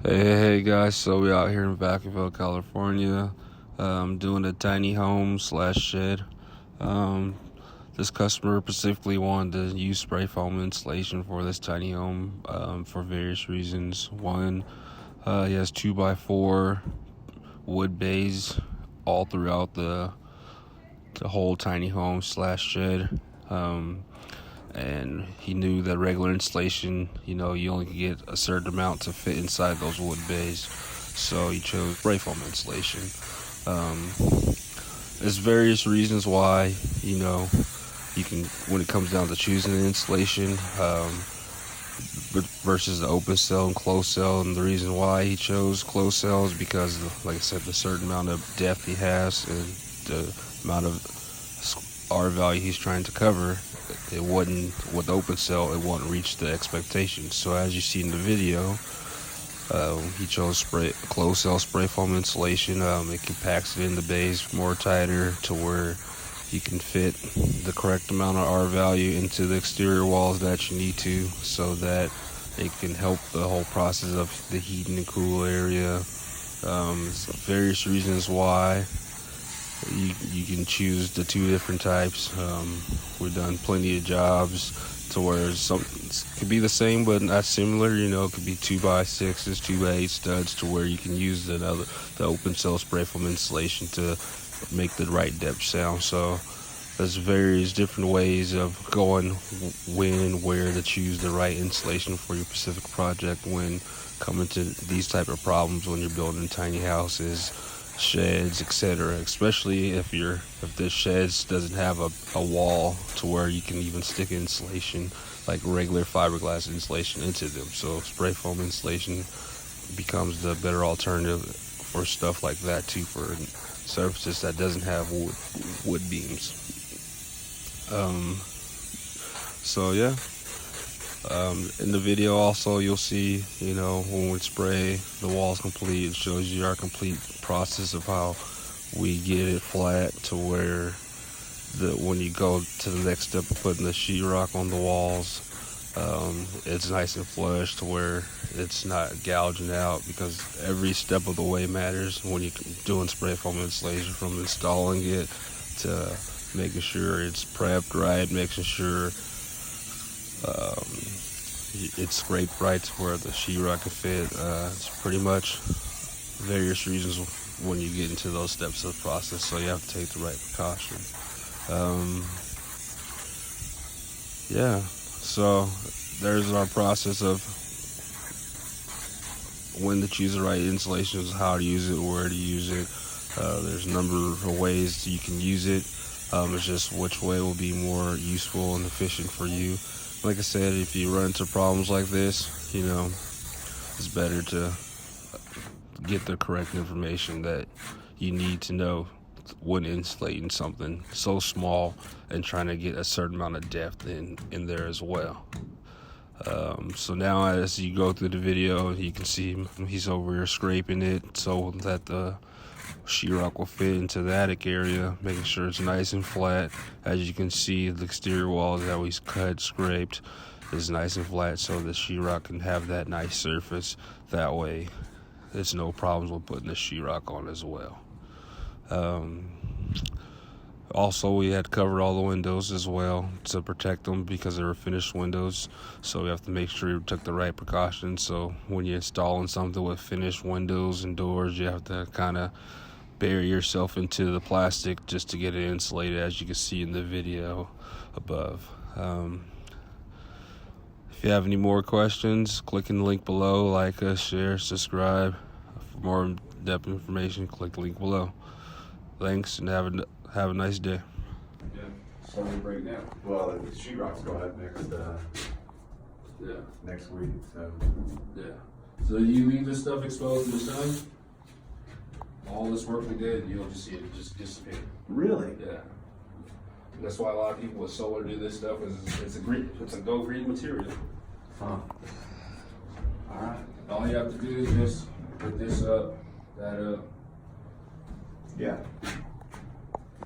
Hey guys, so we out here in Vacaville, California, doing a tiny home slash shed. This customer specifically wanted to use spray foam insulation for this tiny home for various reasons. One, he has 2x4 wood bays all throughout the whole tiny home slash shed. And he knew that regular insulation, you only could get a certain amount to fit inside those wood bays. So he chose spray foam insulation. There's various reasons why, you can, when it comes down to choosing an insulation, versus the open cell and closed cell. And the reason why he chose closed cell is because, like I said, the certain amount of depth he has and the amount of R value he's trying to cover. It wouldn't, with the open cell, it won't reach the expectations. So as you see in the video, he chose closed cell spray foam insulation. It compacts it in the bays more tighter to where you can fit the correct amount of R value into the exterior walls that you need to, so that it can help the whole process of the heating and cool area. There's various reasons why you can choose the two different types. We've done plenty of jobs to where some could be the same but not similar. It could be 2x6s, 2x8 studs, to where you can use the open cell spray foam insulation to make the right depth sound. So there's various different ways of going when and where to choose the right insulation for your specific project when coming to these type of problems when you're building tiny houses, sheds, etc. Especially if this sheds doesn't have a wall to where you can even stick insulation like regular fiberglass insulation into them. So spray foam insulation becomes the better alternative for stuff like that too, for surfaces that doesn't have wood beams. So yeah. In the video also you'll see, when we spray the walls complete, it shows you our complete process of how we get it flat to where when you go to the next step of putting the sheetrock on the walls, it's nice and flush to where it's not gouging out, because every step of the way matters when you're doing spray foam insulation, from installing it to making sure it's prepped right, making sure it's scraped right to where the sheetrock can fit. It's pretty much various reasons when you get into those steps of the process, so you have to take the right precaution. Yeah, so there's our process of when to choose the right insulations, how to use it, where to use it. There's a number of ways you can use it. It's just which way will be more useful and efficient for you. Like I said, if you run into problems like this, it's better to get the correct information that you need to know when insulating something so small and trying to get a certain amount of depth in there as well. So now as you go through the video, you can see he's over here scraping it so that the sheetrock will fit into the attic area, making sure it's nice and flat. As you can see, the exterior walls that we cut, scraped, is nice and flat, so the sheetrock can have that nice surface. That way there's no problems with putting the sheetrock on as well. Also, we had covered all the windows as well to protect them because they were finished windows, so we have to make sure you took the right precautions. So when you're installing something with finished windows and doors, you have to kind of bury yourself into the plastic just to get it insulated, as you can see in the video above. If you have any more questions, click in the link below. Like us, share, subscribe. For more in-depth information, click the link below. Thanks, and have a nice day. Yeah, so we break down. Well, the sheetrock's going up next week. So So you leave this stuff exposed to the sun, all this work we did, you'll just see it just disappear. really, Yeah. That's why a lot of people with solar do this stuff. It's a go green material. huh? All right. All you have to do is just put this up, that up. Yeah.